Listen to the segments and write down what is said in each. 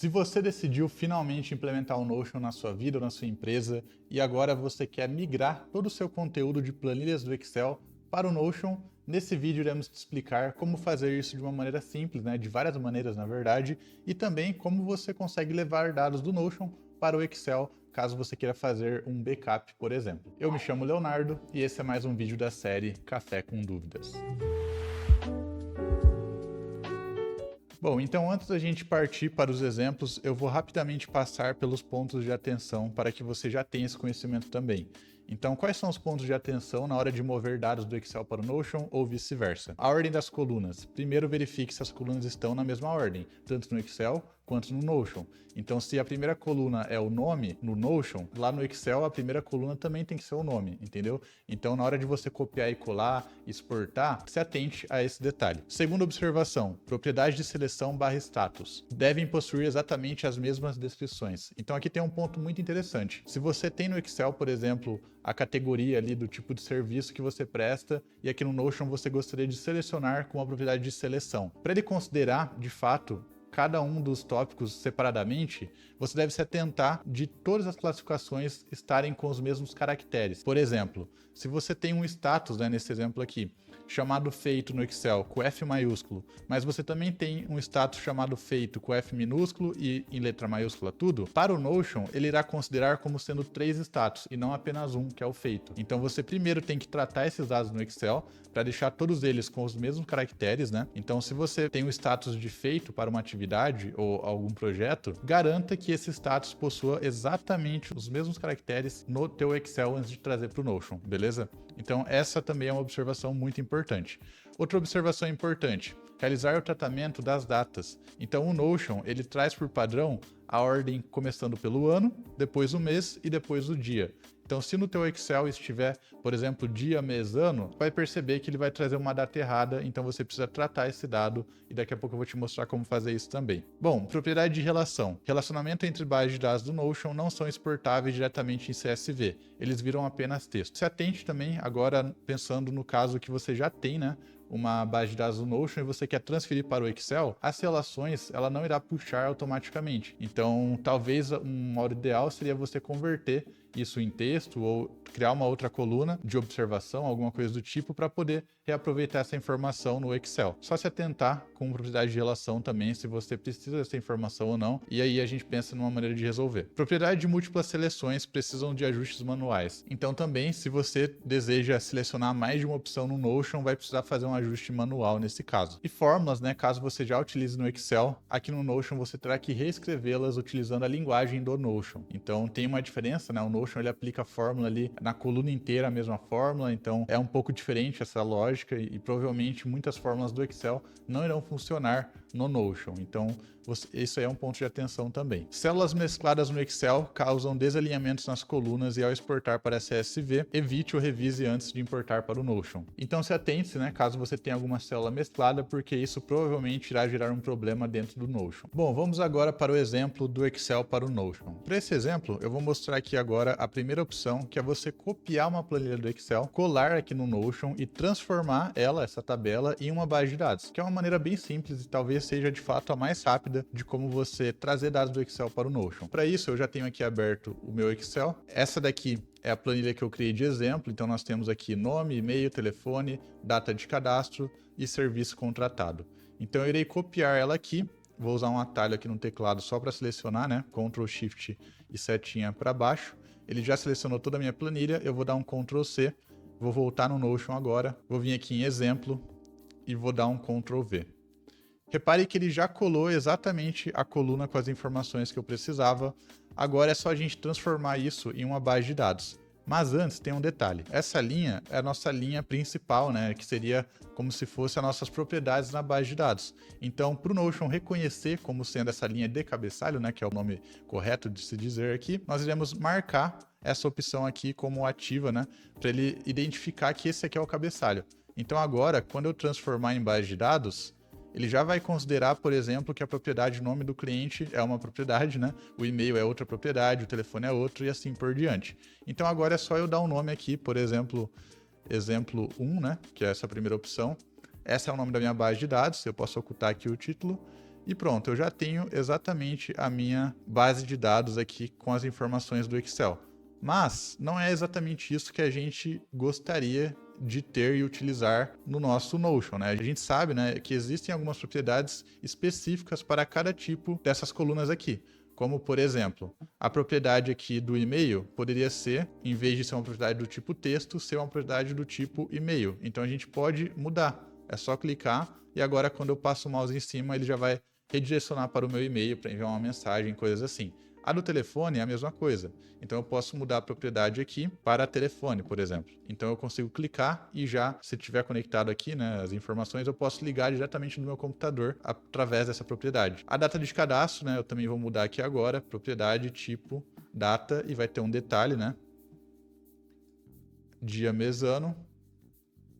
Se você decidiu finalmente implementar o Notion na sua vida ou na sua empresa e agora você quer migrar todo o seu conteúdo de planilhas do Excel para o Notion, nesse vídeo iremos te explicar como fazer isso de uma maneira simples, de várias maneiras na verdade, e também como você consegue levar dados do Notion para o Excel caso você queira fazer um backup, por exemplo. Eu me chamo Leonardo e esse é mais um vídeo da série Café com Dúvidas. Bom, então antes da gente partir para os exemplos, eu vou rapidamente passar pelos pontos de atenção para que você já tenha esse conhecimento também. Então, quais são os pontos de atenção na hora de mover dados do Excel para o Notion ou vice-versa? A ordem das colunas. Primeiro verifique se as colunas estão na mesma ordem, tanto no Excel quanto no Notion. Então, se a primeira coluna é o nome no Notion, lá no Excel a primeira coluna também tem que ser o nome, entendeu? Então, na hora de você copiar e colar, exportar, se atente a esse detalhe. Segunda observação, propriedade de seleção / status. Devem possuir exatamente as mesmas descrições. Então, aqui tem um ponto muito interessante. Se você tem no Excel, por exemplo, a categoria ali do tipo de serviço que você presta e aqui no Notion você gostaria de selecionar com a propriedade de seleção. Para ele considerar, de fato, cada um dos tópicos separadamente, você deve se atentar de todas as classificações estarem com os mesmos caracteres. Por exemplo, se você tem um status, nesse exemplo aqui, chamado feito no Excel com F maiúsculo, mas você também tem um status chamado feito com F minúsculo e em letra maiúscula tudo, para o Notion ele irá considerar como sendo 3 status e não apenas um, que é o feito. Então você primeiro tem que tratar esses dados no Excel para deixar todos eles com os mesmos caracteres, Então se você tem um status de feito para uma atividade ou algum projeto, garanta que esse status possua exatamente os mesmos caracteres no teu Excel antes de trazer para o Notion, beleza? Então essa também é uma observação muito importante. Outra observação importante, realizar o tratamento das datas. Então o Notion, ele traz por padrão a ordem começando pelo ano, depois o mês e depois o dia. Então, se no teu Excel estiver, por exemplo, dia, mês, ano, vai perceber que ele vai trazer uma data errada, então você precisa tratar esse dado e daqui a pouco eu vou te mostrar como fazer isso também. Bom, propriedade de relação. Relacionamento entre bases de dados do Notion não são exportáveis diretamente em CSV, eles viram apenas texto. Se atente também, agora pensando no caso que você já tem, uma base de dados do Notion e você quer transferir para o Excel, as relações ela não irá puxar automaticamente. Então, talvez um modo ideal seria você converter isso em texto ou criar uma outra coluna de observação, alguma coisa do tipo, para poder reaproveitar essa informação no Excel. Só se atentar com propriedade de relação também, se você precisa dessa informação ou não, e aí a gente pensa numa maneira de resolver. Propriedade de múltiplas seleções precisam de ajustes manuais. Então também, se você deseja selecionar mais de uma opção no Notion, vai precisar fazer um ajuste manual nesse caso. E fórmulas, caso você já utilize no Excel, aqui no Notion você terá que reescrevê-las utilizando a linguagem do Notion. Então tem uma diferença, o Notion ele aplica a fórmula ali na coluna inteira, a mesma fórmula, então é um pouco diferente essa lógica e provavelmente muitas fórmulas do Excel não irão funcionar no Notion. Então isso aí é um ponto de atenção também. Células mescladas no Excel causam desalinhamentos nas colunas e ao exportar para CSV, evite ou revise antes de importar para o Notion. Então se atente, caso você tenha alguma célula mesclada, porque isso provavelmente irá gerar um problema dentro do Notion. Bom, vamos agora para o exemplo do Excel para o Notion. Para esse exemplo, eu vou mostrar aqui agora a primeira opção, que é você copiar uma planilha do Excel, colar aqui no Notion e transformar essa tabela, em uma base de dados, que é uma maneira bem simples e talvez seja de fato a mais rápida de como você trazer dados do Excel para o Notion. Para isso, eu já tenho aqui aberto o meu Excel. Essa daqui é a planilha que eu criei de exemplo, então nós temos aqui nome, e-mail, telefone, data de cadastro e serviço contratado. Então eu irei copiar ela aqui, vou usar um atalho aqui no teclado só para selecionar, Ctrl Shift e setinha para baixo. Ele já selecionou toda a minha planilha, eu vou dar um Ctrl C, vou voltar no Notion agora, vou vir aqui em exemplo e vou dar um Ctrl V. Repare que ele já colou exatamente a coluna com as informações que eu precisava. Agora é só a gente transformar isso em uma base de dados. Mas antes tem um detalhe. Essa linha é a nossa linha principal, que seria como se fosse as nossas propriedades na base de dados. Então, para o Notion reconhecer como sendo essa linha de cabeçalho, que é o nome correto de se dizer aqui, nós iremos marcar essa opção aqui como ativa, para ele identificar que esse aqui é o cabeçalho. Então agora, quando eu transformar em base de dados, ele já vai considerar, por exemplo, que a propriedade nome do cliente é uma propriedade, O e-mail é outra propriedade, o telefone é outro e assim por diante. Então agora é só eu dar um nome aqui, por exemplo, exemplo 1, que é essa primeira opção. Essa é o nome da minha base de dados, eu posso ocultar aqui o título. E pronto, eu já tenho exatamente a minha base de dados aqui com as informações do Excel. Mas não é exatamente isso que a gente gostaria de ter e utilizar no nosso Notion, né? A gente sabe, né, que existem algumas propriedades específicas para cada tipo dessas colunas aqui. Como, por exemplo, a propriedade aqui do e-mail poderia ser, em vez de ser uma propriedade do tipo texto, ser uma propriedade do tipo e-mail. Então a gente pode mudar. É só clicar e agora quando eu passo o mouse em cima, ele já vai redirecionar para o meu e-mail para enviar uma mensagem, coisas assim. A do telefone é a mesma coisa. Então eu posso mudar a propriedade aqui para telefone, por exemplo. Então eu consigo clicar e já, se tiver conectado aqui, né, as informações, eu posso ligar diretamente no meu computador através dessa propriedade. A data de cadastro, né, eu também vou mudar aqui agora, propriedade, tipo, data, e vai ter um detalhe, né? Dia, mês, ano,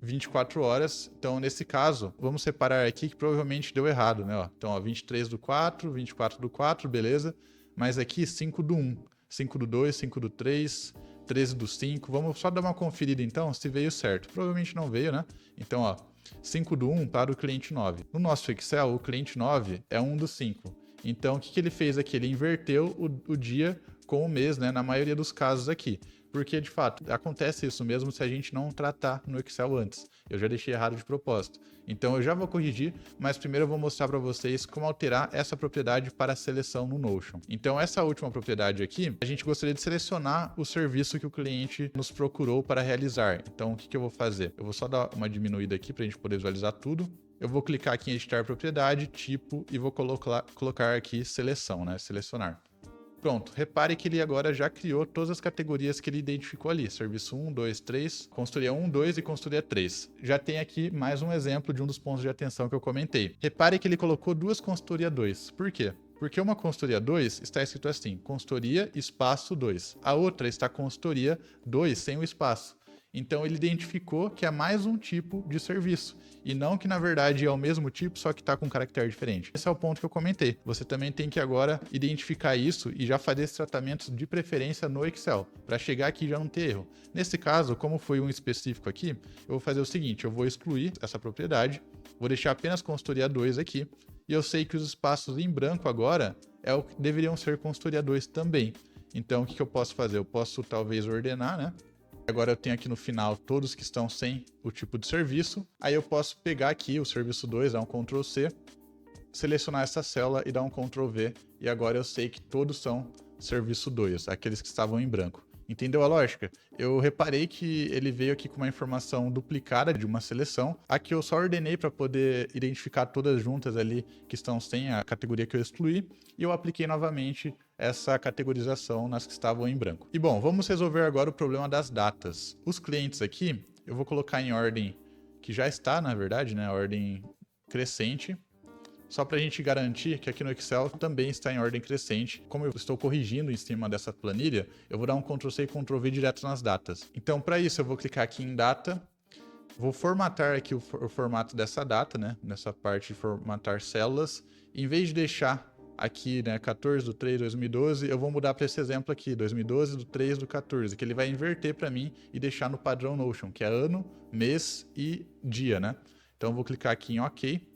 24 horas. Então, nesse caso, vamos separar aqui que provavelmente deu errado, né? Ó. Então, ó, 23 do 4, 24 do 4, beleza. Mas aqui 5 do 1, 5 do 2, 5 do 3, 13 do 5. Vamos só dar uma conferida então se veio certo. Provavelmente não veio, né? Então, ó, 5 do 1 para o cliente 9. No nosso Excel, o cliente 9 é 1 do 5. Então, o que ele fez aqui? Ele inverteu o dia com o mês, né? Na maioria dos casos aqui. Porque, de fato, acontece isso mesmo se a gente não tratar no Excel antes. Eu já deixei errado de propósito. Então, eu já vou corrigir, mas primeiro eu vou mostrar para vocês como alterar essa propriedade para a seleção no Notion. Então, essa última propriedade aqui, a gente gostaria de selecionar o serviço que o cliente nos procurou para realizar. Então, o que eu vou fazer? Eu vou só dar uma diminuída aqui para a gente poder visualizar tudo. Eu vou clicar aqui em editar propriedade, tipo, e vou colocar aqui seleção, né? Selecionar. Pronto, repare que ele agora já criou todas as categorias que ele identificou ali. Serviço 1, 2, 3, consultoria 1, 2 e consultoria 3. Já tem aqui mais um exemplo de um dos pontos de atenção que eu comentei. Repare que ele colocou duas consultoria 2. Por quê? Porque uma consultoria 2 está escrito assim, consultoria espaço 2. A outra está consultoria 2 sem o espaço. Então ele identificou que é mais um tipo de serviço e não que na verdade é o mesmo tipo, só que está com um caractere diferente. Esse é o ponto que eu comentei. Você também tem que agora identificar isso e já fazer esse tratamento de preferência no Excel, para chegar aqui e já não ter erro. Nesse caso, como foi um específico aqui, eu vou fazer o seguinte, eu vou excluir essa propriedade, vou deixar apenas consultoria 2 aqui, e eu sei que os espaços em branco agora é o que deveriam ser consultoria 2 também. Então o que eu posso fazer? Eu posso talvez ordenar, né? Agora eu tenho aqui no final todos que estão sem o tipo de serviço. Aí eu posso pegar aqui o serviço 2, dar um Ctrl C, selecionar essa célula e dar um Ctrl V. E agora eu sei que todos são serviço 2, aqueles que estavam em branco. Entendeu a lógica? Eu reparei que ele veio aqui com uma informação duplicada de uma seleção. Aqui eu só ordenei para poder identificar todas juntas ali que estão sem a categoria que eu excluí. E eu apliquei novamente essa categorização nas que estavam em branco. E bom, vamos resolver agora o problema das datas. Os clientes aqui, eu vou colocar em ordem que já está, na verdade, né? Ordem crescente. Só para a gente garantir que aqui no Excel também está em ordem crescente. Como eu estou corrigindo em cima dessa planilha, eu vou dar um Ctrl C e Ctrl V direto nas datas. Então, para isso, eu vou clicar aqui em data, vou formatar aqui o formato dessa data, né? Nessa parte de formatar células. Em vez de deixar aqui, né, 14 do 3 de 2012, eu vou mudar para esse exemplo aqui, 2012 do 3 do 14, que ele vai inverter para mim e deixar no padrão Notion, que é ano, mês e dia, né? Então, eu vou clicar aqui em OK.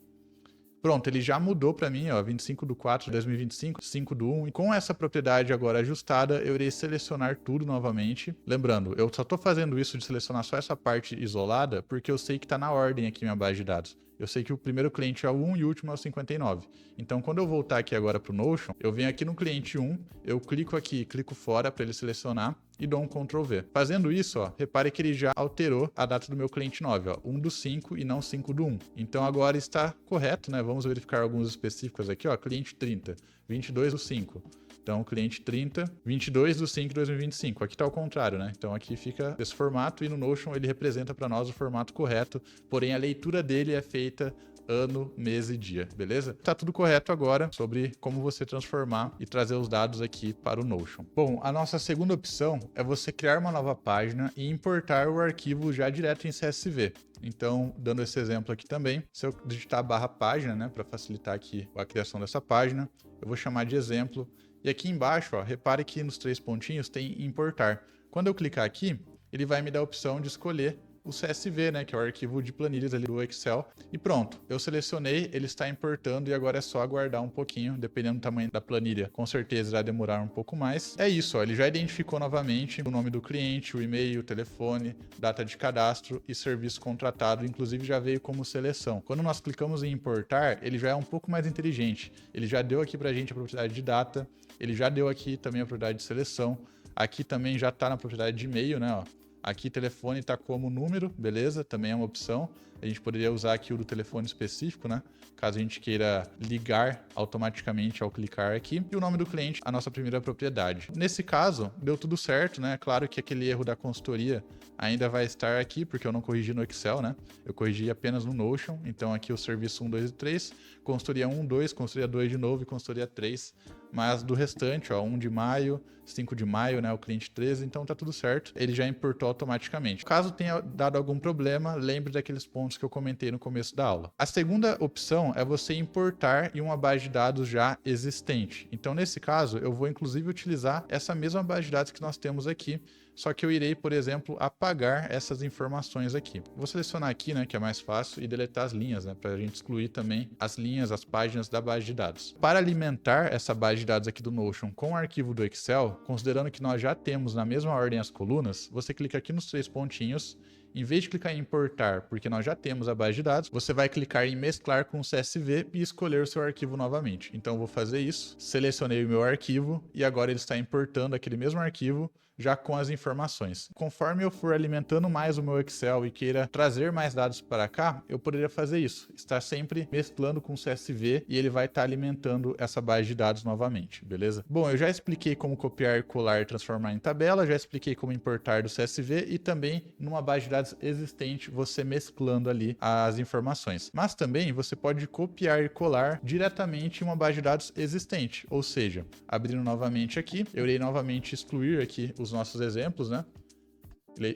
Pronto, ele já mudou para mim, ó, 25 do 4 de 2025, 5 do 1. E com essa propriedade agora ajustada, eu irei selecionar tudo novamente. Lembrando, eu só estou fazendo isso de selecionar só essa parte isolada, porque eu sei que está na ordem aqui minha base de dados. Eu sei que o primeiro cliente é o 1 e o último é o 59. Então, quando eu voltar aqui agora para o Notion, eu venho aqui no cliente 1, eu clico aqui, clico fora para ele selecionar e dou um Ctrl V. Fazendo isso, ó, repare que ele já alterou a data do meu cliente 9, ó, 1 do 5 e não 5 do 1. Então, agora está correto, né? Vamos verificar alguns específicos aqui, ó, cliente 30, 22 do 5. Então, cliente 30, 22 do 5 de 2025. Aqui está o contrário, né? Então, aqui fica esse formato e no Notion ele representa para nós o formato correto, porém a leitura dele é feita ano, mês e dia, beleza? Tá tudo correto agora sobre como você transformar e trazer os dados aqui para o Notion. Bom, a nossa segunda opção é você criar uma nova página e importar o arquivo já direto em CSV. Então, dando esse exemplo aqui também, se eu digitar barra página, né, para facilitar aqui a criação dessa página, eu vou chamar de exemplo. E aqui embaixo, ó, repare que nos 3 pontinhos tem importar. Quando eu clicar aqui, ele vai me dar a opção de escolher o CSV, né, que é o arquivo de planilhas ali do Excel. E pronto, eu selecionei, ele está importando e agora é só aguardar um pouquinho, dependendo do tamanho da planilha. Com certeza vai demorar um pouco mais. É isso, ó, ele já identificou novamente o nome do cliente, o e-mail, o telefone, data de cadastro e serviço contratado, inclusive já veio como seleção. Quando nós clicamos em importar, ele já é um pouco mais inteligente. Ele já deu aqui pra gente a propriedade de data, ele já deu aqui também a propriedade de seleção, aqui também já está na propriedade de e-mail, né, ó. Aqui telefone está como número, beleza? Também é uma opção. A gente poderia usar aqui o do telefone específico, né? Caso a gente queira ligar automaticamente ao clicar aqui. E o nome do cliente, a nossa primeira propriedade. Nesse caso, deu tudo certo, né? Claro que aquele erro da consultoria ainda vai estar aqui, porque eu não corrigi no Excel, né? Eu corrigi apenas no Notion. Então aqui o serviço 1, 2 e 3, consultoria 1, 2, consultoria 2 de novo e consultoria 3. Mas do restante, ó, 1 de maio, 5 de maio, né, o cliente 13, então tá tudo certo. Ele já importou automaticamente. Caso tenha dado algum problema, lembre daqueles pontos que eu comentei no começo da aula. A segunda opção é você importar em uma base de dados já existente. Então, nesse caso, eu vou inclusive utilizar essa mesma base de dados que nós temos aqui, só que eu irei, por exemplo, apagar essas informações aqui. Vou selecionar aqui, né, que é mais fácil, e deletar as linhas, né, para a gente excluir também as linhas, as páginas da base de dados. Para alimentar essa base de dados aqui do Notion com o arquivo do Excel, considerando que nós já temos na mesma ordem as colunas, você clica aqui nos 3 pontinhos. Em vez de clicar em importar, porque nós já temos a base de dados, você vai clicar em mesclar com o CSV e escolher o seu arquivo novamente. Então eu vou fazer isso, selecionei o meu arquivo e agora ele está importando aquele mesmo arquivo já com as informações. Conforme eu for alimentando mais o meu Excel e queira trazer mais dados para cá, eu poderia fazer isso, estar sempre mesclando com o CSV e ele vai estar alimentando essa base de dados novamente, beleza? Bom, eu já expliquei como copiar, colar e transformar em tabela, já expliquei como importar do CSV e também numa base de dados existente, você mesclando ali as informações. Mas também você pode copiar e colar diretamente em uma base de dados existente, ou seja, abrindo novamente aqui, eu irei novamente excluir aqui os nossos exemplos, né?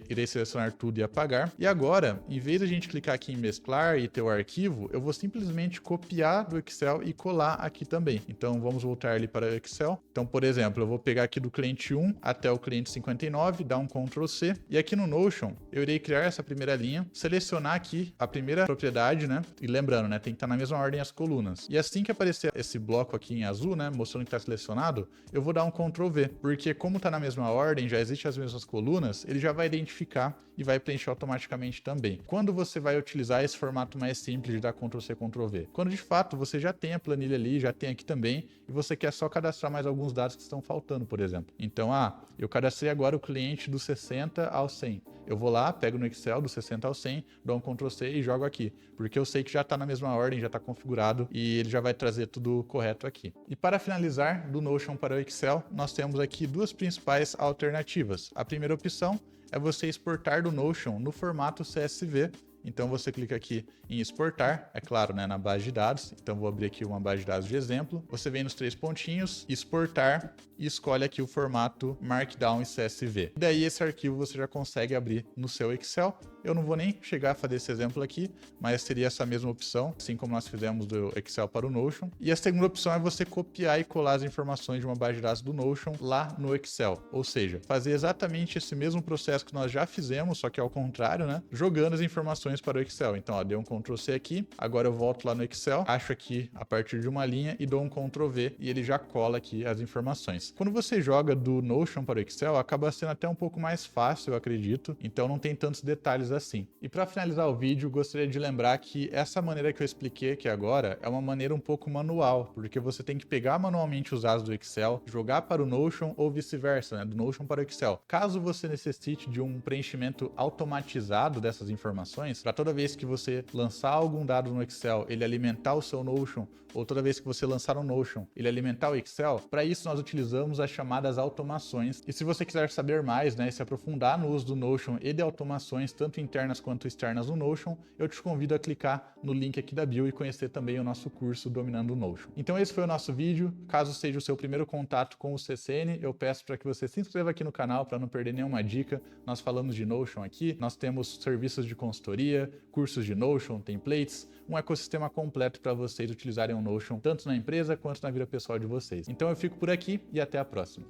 Irei selecionar tudo e apagar. E agora, em vez de a gente clicar aqui em mesclar e ter o arquivo, eu vou simplesmente copiar do Excel e colar aqui também. Então, vamos voltar ali para o Excel. Então, por exemplo, eu vou pegar aqui do cliente 1 até o cliente 59, dar um Ctrl C. E aqui no Notion, eu irei criar essa primeira linha, selecionar aqui a primeira propriedade, né? E lembrando, né? Tem que estar na mesma ordem as colunas. E assim que aparecer esse bloco aqui em azul, né? Mostrando que está selecionado, eu vou dar um Ctrl V. Porque como está na mesma ordem, já existem as mesmas colunas, ele já vai identificar e vai preencher automaticamente também. Quando você vai utilizar esse formato mais simples de dar Ctrl C, Ctrl V? Quando de fato você já tem a planilha ali, já tem aqui também, e você quer só cadastrar mais alguns dados que estão faltando, por exemplo. Então, eu cadastrei agora o cliente do 60 ao 100. Eu vou lá, pego no Excel do 60 ao 100, dou um Ctrl C e jogo aqui, porque eu sei que já está na mesma ordem, já está configurado e ele já vai trazer tudo correto aqui. E para finalizar, do Notion para o Excel, nós temos aqui duas principais alternativas. A primeira opção é você exportar do Notion no formato CSV. Então você clica aqui em exportar, é claro, né, na base de dados. Então vou abrir aqui uma base de dados de exemplo. Você vem nos 3 pontinhos, exportar e escolhe aqui o formato Markdown e CSV. E daí esse arquivo você já consegue abrir no seu Excel. Eu não vou nem chegar a fazer esse exemplo aqui, mas seria essa mesma opção, assim como nós fizemos do Excel para o Notion. E a segunda opção é você copiar e colar as informações de uma base de dados do Notion lá no Excel. Ou seja, fazer exatamente esse mesmo processo que nós já fizemos, só que ao contrário, né? Jogando as informações para o Excel. Então, ó, dei um Ctrl C aqui, agora eu volto lá no Excel, acho aqui a partir de uma linha e dou um Ctrl V e ele já cola aqui as informações. Quando você joga do Notion para o Excel, acaba sendo até um pouco mais fácil, eu acredito, então não tem tantos detalhes assim. E para finalizar o vídeo, gostaria de lembrar que essa maneira que eu expliquei aqui agora é uma maneira um pouco manual, porque você tem que pegar manualmente os dados do Excel, jogar para o Notion ou vice-versa, né, do Notion para o Excel. Caso você necessite de um preenchimento automatizado dessas informações, para toda vez que você lançar algum dado no Excel, ele alimentar o seu Notion, ou toda vez que você lançar um Notion, ele alimentar o Excel, para isso nós utilizamos as chamadas automações. E se você quiser saber mais, né, se aprofundar no uso do Notion e de automações, tanto internas quanto externas no Notion, eu te convido a clicar no link aqui da bio e conhecer também o nosso curso Dominando o Notion. Então esse foi o nosso vídeo. Caso seja o seu primeiro contato com o CCN, eu peço para que você se inscreva aqui no canal para não perder nenhuma dica. Nós falamos de Notion aqui, nós temos serviços de consultoria, cursos de Notion, templates, um ecossistema completo para vocês utilizarem o Notion tanto na empresa quanto na vida pessoal de vocês. Então eu fico por aqui e até a próxima.